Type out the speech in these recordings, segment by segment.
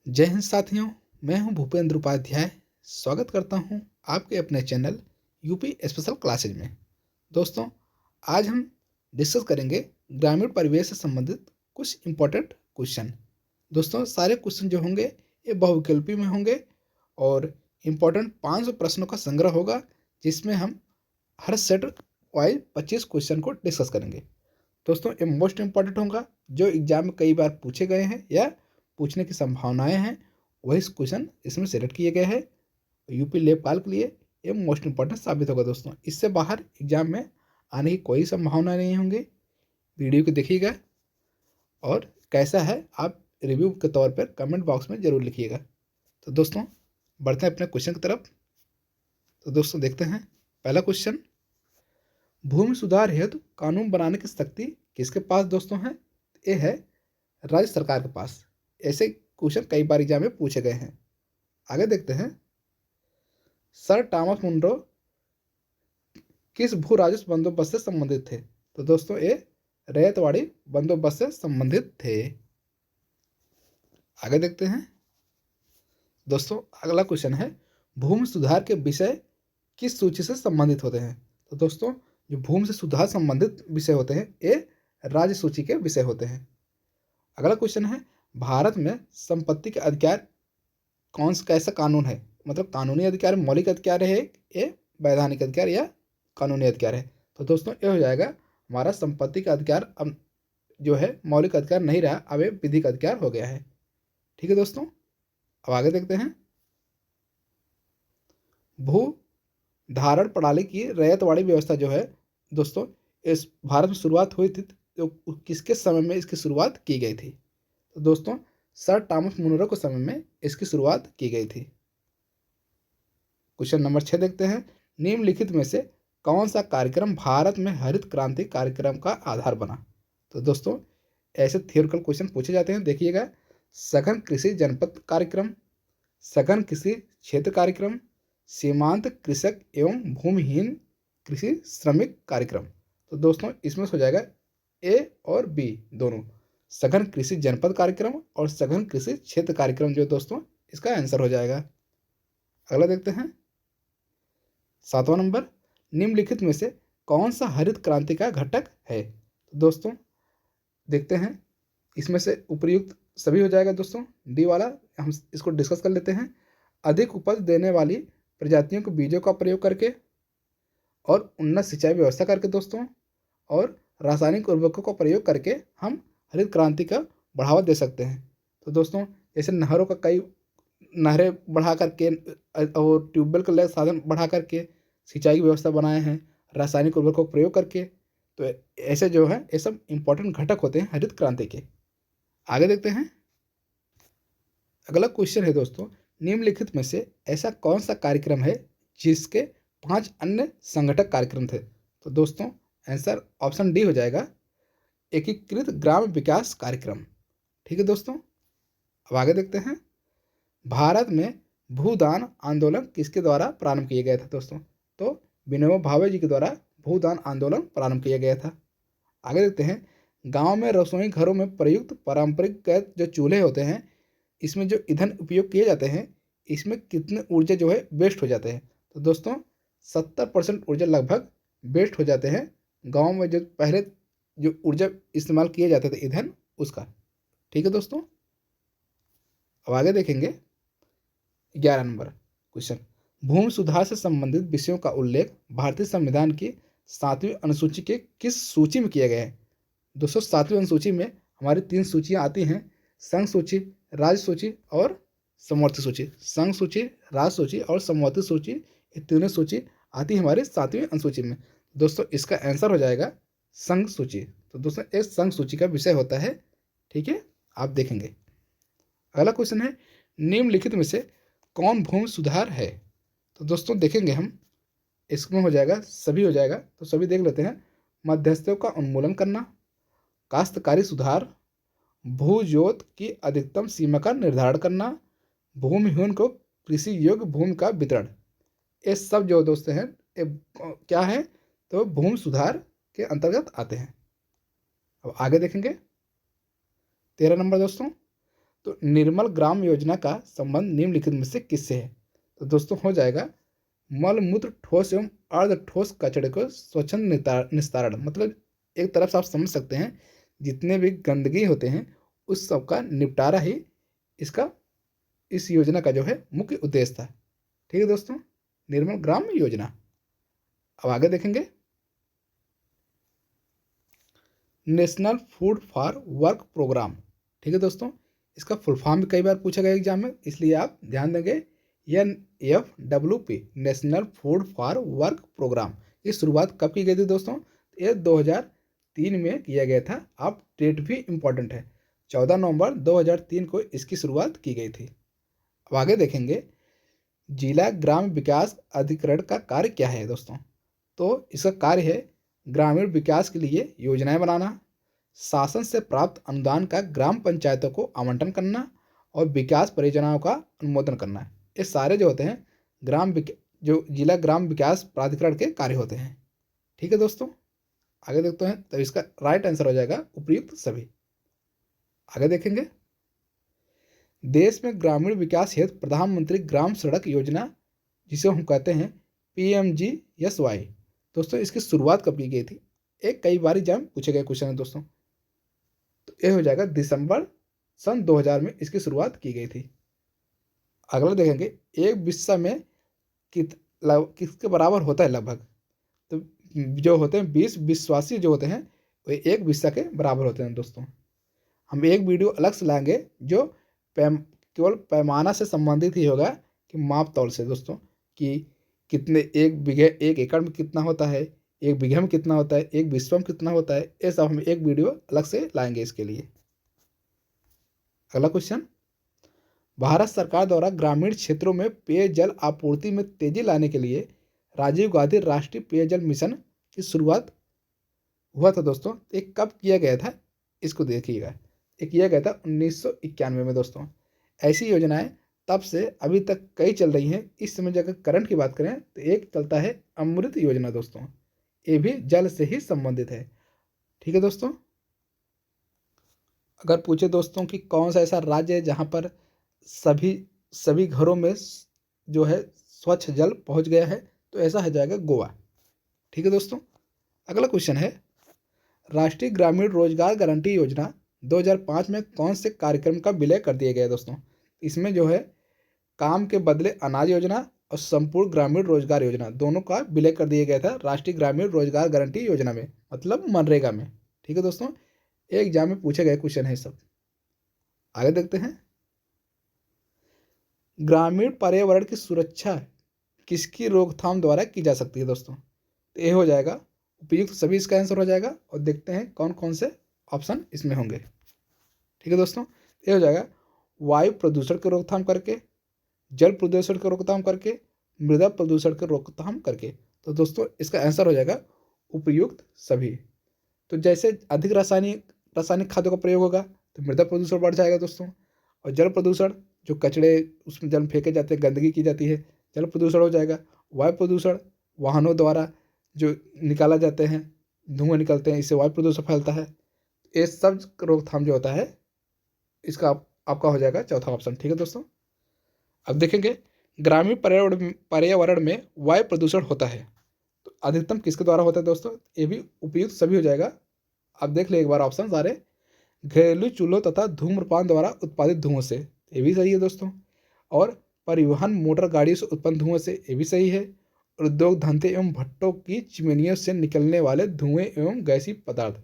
जय हिंद साथियों। मैं हूं भूपेंद्र उपाध्याय। स्वागत करता हूं आपके अपने चैनल यूपी स्पेशल क्लासेज में। दोस्तों, आज हम डिस्कस करेंगे ग्रामीण परिवेश से संबंधित कुछ इम्पोर्टेंट क्वेश्चन। दोस्तों, सारे क्वेश्चन जो होंगे ये बहुविकल्पी में होंगे और इम्पोर्टेंट 500 प्रश्नों का संग्रह होगा, जिसमें हम हर सेट वाइज 25 क्वेश्चन को डिस्कस करेंगे। दोस्तों, ये मोस्ट इम्पॉर्टेंट होगा, जो एग्जाम में कई बार पूछे गए हैं या पूछने की संभावनाएं हैं, वही क्वेश्चन इसमें सेलेक्ट किए गए हैं। यूपी लेखपाल के लिए ये मोस्ट इम्पॉर्टेंट साबित होगा। दोस्तों, इससे बाहर एग्जाम में आने की कोई संभावना नहीं होंगी। वीडियो को देखिएगा और कैसा है आप रिव्यू के तौर पर कमेंट बॉक्स में ज़रूर लिखिएगा। तो दोस्तों, बढ़ते हैं अपने क्वेश्चन की तरफ। तो दोस्तों, देखते हैं पहला क्वेश्चन। भूमि सुधार हेतु कानून बनाने की शक्ति किसके पास दोस्तों है? ये है राज्य सरकार के पास। ऐसे क्वेश्चन कई बार एग्जाम में पूछे गए हैं। आगे देखते हैं। सर टॉमस मुनरो किस भू राजस्व बंदोबस्त से संबंधित थे? तो दोस्तों, ये रैयतवाड़ी बंदोबस्त से संबंधित थे। आगे देखते हैं। दोस्तों, अगला क्वेश्चन है, भूमि सुधार के विषय किस सूची से संबंधित होते हैं? तो दोस्तों, जो भूमि से सुधार संबंधित विषय होते हैं ये राज्य सूची के विषय होते हैं। अगला क्वेश्चन है, भारत में संपत्ति के अधिकार कौन सा कैसा कानून है? मतलब कानूनी अधिकार, मौलिक अधिकार है, ये वैधानिक अधिकार या कानूनी अधिकार है? तो दोस्तों, ये हो जाएगा हमारा संपत्ति का अधिकार अब जो है मौलिक अधिकार नहीं रहा, अब ये विधिक अधिकार हो गया है। ठीक है दोस्तों, अब आगे देखते हैं। भू धारण प्रणाली की रैयतवाड़ी व्यवस्था जो है दोस्तों, इस भारत में शुरुआत हुई थी तो किसके समय में इसकी शुरुआत की गई थी? तो दोस्तों, सर टॉमस मुनरो के समय में इसकी शुरुआत की गई थी। क्वेश्चन नंबर 6 देखते हैं। निम्नलिखित में से कौन सा कार्यक्रम भारत में हरित क्रांति कार्यक्रम का आधार बना? तो दोस्तों, ऐसे थियोरिकल क्वेश्चन पूछे जाते हैं, देखिएगा। सघन कृषि जनपद कार्यक्रम, सघन कृषि क्षेत्र कार्यक्रम, सीमांत कृषक एवं भूमिहीन कृषि श्रमिक कार्यक्रम। तो दोस्तों, इसमें हो जाएगा ए और बी दोनों, सघन कृषि जनपद कार्यक्रम और सघन कृषि क्षेत्र कार्यक्रम जो दोस्तों इसका आंसर हो जाएगा। अगला देखते हैं 7वां नंबर। निम्नलिखित में से कौन सा हरित क्रांति का घटक है? तो दोस्तों, देखते हैं। इसमें से उपयुक्त सभी हो जाएगा दोस्तों। डी वाला हम इसको डिस्कस कर लेते हैं। अधिक उपज देने वाली प्रजातियों के बीजों का प्रयोग करके और उन्नत सिंचाई व्यवस्था करके दोस्तों, और रासायनिक उर्वरकों का प्रयोग करके हम हरित क्रांति का बढ़ावा दे सकते हैं। तो दोस्तों, जैसे नहरों का कई नहरें बढ़ा करके और ट्यूबवेल का साधन बढ़ा करके सिंचाई की व्यवस्था बनाए हैं, रासायनिक उर्वरकों का प्रयोग करके। तो ऐसे जो है ये सब इंपॉर्टेंट घटक होते हैं हरित क्रांति के। आगे देखते हैं। अगला क्वेश्चन है दोस्तों, निम्नलिखित में से ऐसा कौन सा कार्यक्रम है जिसके 5 अन्य संगठक कार्यक्रम थे? तो दोस्तों, आंसर ऑप्शन डी हो जाएगा, एकीकृत ग्राम विकास कार्यक्रम। ठीक है दोस्तों, अब आगे देखते हैं। भारत में भूदान आंदोलन किसके द्वारा प्रारंभ किया गया था दोस्तों? तो विनोबा भावे जी के द्वारा भूदान आंदोलन प्रारंभ किया गया था। आगे देखते हैं। गांव में रसोई घरों में प्रयुक्त पारंपरिक गैस जो चूल्हे होते हैं, इसमें जो ईंधन उपयोग किए जाते हैं, इसमें कितने ऊर्जा जो है वेस्ट हो जाते हैं? तो दोस्तों, 70% ऊर्जा लगभग वेस्ट हो जाते हैं गांव में, जो पहले जो ऊर्जा इस्तेमाल किए जाते थे ईंधन उसका। ठीक है दोस्तों, अब आगे देखेंगे 11 नंबर क्वेश्चन। भूमि सुधार से संबंधित विषयों का उल्लेख भारतीय संविधान की 7वीं अनुसूची के किस सूची में किया गया है? दोस्तों, 7वीं अनुसूची में हमारी 3 सूचियाँ आती हैं, संघ सूची, राज्य सूची और समवर्ती सूची। संघ सूची, राज्य सूची और समवर्ती सूची, ये तीनों सूची आती है हमारी 7वीं अनुसूची में। दोस्तों, इसका आंसर हो जाएगा संघ सूची। तो दोस्तों, ये संघ सूची का विषय होता है। ठीक है, आप देखेंगे। अगला क्वेश्चन है, निम्नलिखित में से कौन भूमि सुधार है? तो दोस्तों, देखेंगे हम, इसमें हो जाएगा सभी हो जाएगा, तो सभी देख लेते हैं। मध्यस्थों का उन्मूलन करना, काश्तकारी सुधार, भू जोत की अधिकतम सीमा का निर्धारण करना, भूमिहीन को कृषि योग्य भूमि का वितरण। ये सब जो दोस्त हैं ये क्या है? तो भूमि सुधार के अंतर्गत आते हैं। अब आगे देखेंगे 13 नंबर दोस्तों। तो निर्मल ग्राम योजना का संबंध निम्नलिखित में से किससे है? तो दोस्तों हो जाएगा मल मूत्र ठोस एवं अर्ध ठोस कचरे को स्वच्छंद निस्तारण, मतलब एक तरफ से आप समझ सकते हैं जितने भी गंदगी होते हैं उस सब का निपटारा ही इसका इस योजना का जो है मुख्य उद्देश्य था। ठीक है दोस्तों, निर्मल ग्राम योजना। अब आगे देखेंगे national food for work programme. ठीक है दोस्तों, इसका फुल फॉर्म भी कई बार पूछा गया एग्जाम में, इसलिए आप ध्यान देंगे NFWP national food for work programme. ये शुरुआत कब की गई थी दोस्तों? ये 2003 में किया गया था। आप डेट भी इम्पोर्टेंट है, 14 नवंबर 2003 को इसकी शुरुआत की गई थी। अब आगे देखेंगे जिला ग्राम विकास अधिकरण का कार्य क्या है दोस्तों? तो इसका कार्य है ग्रामीण विकास के लिए योजनाएं बनाना, शासन से प्राप्त अनुदान का ग्राम पंचायतों को आवंटन करना और विकास परियोजनाओं का अनुमोदन करना। ये सारे जो होते हैं जो जिला ग्राम विकास प्राधिकरण के कार्य होते हैं। ठीक है दोस्तों, आगे देखते हैं। तो इसका राइट आंसर हो जाएगा उपयुक्त सभी। आगे देखेंगे देश में ग्रामीण विकास हेतु प्रधानमंत्री ग्राम सड़क योजना, जिसे हम कहते हैं PMGSY, दोस्तों इसकी शुरुआत कब की गई थी? एक कई बार एग्जाम पूछे गए क्वेश्चन है दोस्तों। तो ये हो जाएगा दिसंबर सन 2000 में इसकी शुरुआत की गई थी। अगला देखेंगे एक बिस्सा में किसके बराबर होता है लगभग? तो जो होते हैं 20 विश्वासी जो होते हैं वे एक बिस्सा के बराबर होते हैं दोस्तों। हम एक वीडियो अलग से लाएंगे जो केवल पैमाना से संबंधित ही होगा कि माप तौल से दोस्तों, कि कितने एक एकड़ में कितना होता है, एक बीघे में कितना होता है, एक विश्व में कितना होता है, ये सब हम एक वीडियो अलग से लाएंगे इसके लिए। अगला क्वेश्चन, भारत सरकार द्वारा ग्रामीण क्षेत्रों में पेयजल आपूर्ति में तेजी लाने के लिए राजीव गांधी राष्ट्रीय पेयजल मिशन की शुरुआत हुआ था दोस्तों। एक कब किया गया था इसको देखिएगा। एक किया गया था 1991 में दोस्तों। ऐसी योजनाएं तब से अभी तक कई चल रही हैं। इस समय अगर करंट की बात करें तो एक चलता है अमृत योजना दोस्तों, ये भी जल से ही संबंधित है। ठीक है दोस्तों, अगर पूछे दोस्तों कि कौन सा ऐसा राज्य है जहां पर सभी घरों में जो है स्वच्छ जल पहुंच गया है, तो ऐसा हो जाएगा गोवा। ठीक है दोस्तों, अगला क्वेश्चन है राष्ट्रीय ग्रामीण रोजगार गारंटी योजना 2005 में कौन से कार्यक्रम का विलय कर दिया गया दोस्तों? इसमें जो है काम के बदले अनाज योजना और संपूर्ण ग्रामीण रोजगार योजना दोनों का विलय कर दिया गया था राष्ट्रीय ग्रामीण रोजगार गारंटी योजना में, मतलब मनरेगा में। ठीक है दोस्तों, एक एग्जाम में पूछे गए क्वेश्चन है सब। आगे देखते हैं ग्रामीण पर्यावरण की सुरक्षा किसकी रोकथाम द्वारा की जा सकती है दोस्तों? तो ये हो जाएगा उपयुक्त सभी, इसका आंसर हो जाएगा। और देखते हैं कौन कौन से ऑप्शन इसमें होंगे। ठीक है दोस्तों, ये हो जाएगा वायु प्रदूषण की रोकथाम करके, जल प्रदूषण की रोकथाम करके, मृदा प्रदूषण की रोकथाम करके। तो दोस्तों इसका आंसर हो जाएगा उपयुक्त सभी। तो जैसे अधिक रासायनिक खादों का प्रयोग होगा तो मृदा प्रदूषण बढ़ जाएगा दोस्तों। और जल प्रदूषण, जो कचड़े उसमें जल फेंके जाते हैं, गंदगी की जाती है, जल प्रदूषण हो जाएगा। वायु प्रदूषण, वाहनों द्वारा जो निकाला जाते हैं धुआं निकलते हैं, इससे वायु प्रदूषण फैलता है। ये सब रोकथाम जो होता है इसका आपका हो जाएगा चौथा ऑप्शन। ठीक है दोस्तों, अब देखेंगे ग्रामीण पर्यावरण में वायु प्रदूषण होता है तो अधिकतम किसके द्वारा होता है दोस्तों? ये भी उपयुक्त सभी हो जाएगा। अब देख ले एक बार ऑप्शन सारे, घरेलू चूल्हों तथा धूम्रपान द्वारा उत्पादित धुओं से, ये भी सही है दोस्तों। और परिवहन मोटर गाड़ियों से उत्पन्न धुएं से, ये भी सही है। उद्योग धंधे एवं भट्टों की चिमनियों से निकलने वाले धुएं एवं गैसीय पदार्थ,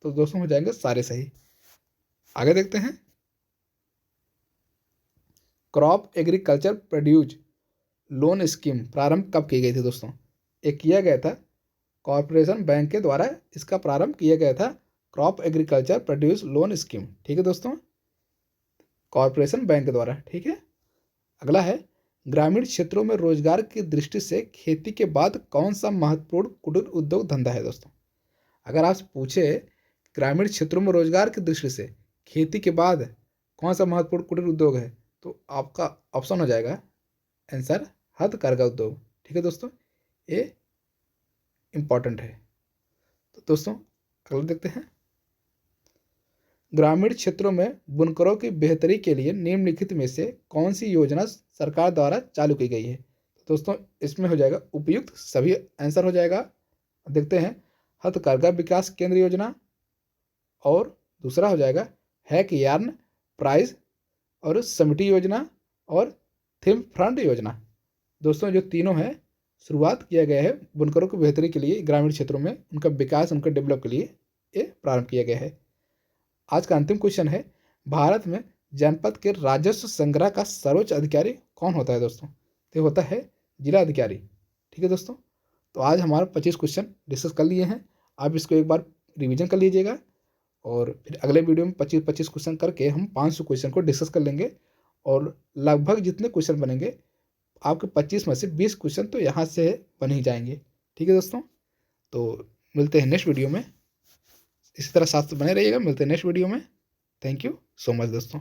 तो दोस्तों हो जाएंगे सारे सही। आगे देखते हैं crop agriculture produce loan scheme प्रारंभ कब की गई थी दोस्तों? एक किया गया था कॉरपोरेशन बैंक के द्वारा, इसका प्रारंभ किया गया था crop agriculture produce loan scheme. ठीक है दोस्तों, कॉरपोरेशन बैंक के द्वारा। ठीक है, अगला है ग्रामीण क्षेत्रों में रोजगार की दृष्टि से खेती के बाद कौन सा महत्वपूर्ण कुटीर उद्योग धंधा है दोस्तों? अगर आप पूछे ग्रामीण क्षेत्रों में रोजगार की दृष्टि से खेती के बाद कौन सा महत्वपूर्ण कुटीर उद्योग है, तो आपका ऑप्शन हो जाएगा आंसर हथकरघा उद्योग। ठीक है दोस्तों, ये इंपॉर्टेंट है। तो दोस्तों अगला देखते हैं ग्रामीण क्षेत्रों में बुनकरों की बेहतरी के लिए निम्नलिखित में से कौन सी योजना सरकार द्वारा चालू की गई है? दोस्तों इसमें हो जाएगा उपयुक्त सभी आंसर हो जाएगा। देखते हैं, हथकरघा विकास केंद्र योजना, और दूसरा हो जाएगा हैक यार्न प्राइज और समिति योजना और थिम फ्रंट योजना। दोस्तों जो तीनों हैं शुरुआत किया गया है बुनकरों की बेहतरी के लिए, ग्रामीण क्षेत्रों में उनका विकास, उनका डेवलप के लिए ये प्रारंभ किया गया है। आज का अंतिम क्वेश्चन है, भारत में जनपद के राजस्व संग्रह का सर्वोच्च अधिकारी कौन होता है? दोस्तों तो होता है जिला अधिकारी। ठीक है दोस्तों, तो आज हमारा 25 क्वेश्चन डिस्कस कर लिए हैं। आप इसको एक बार रिवीजन कर लीजिएगा और फिर अगले वीडियो में 25-25 क्वेश्चन करके हम 500 क्वेश्चन को डिस्कस कर लेंगे, और लगभग जितने क्वेश्चन बनेंगे आपके 25 में से 20 क्वेश्चन तो यहाँ से बन ही जाएंगे। ठीक है दोस्तों, तो मिलते हैं नेक्स्ट वीडियो में। इसी तरह साथ बने रहिएगा, मिलते हैं नेक्स्ट वीडियो में। थैंक यू सो मच दोस्तों।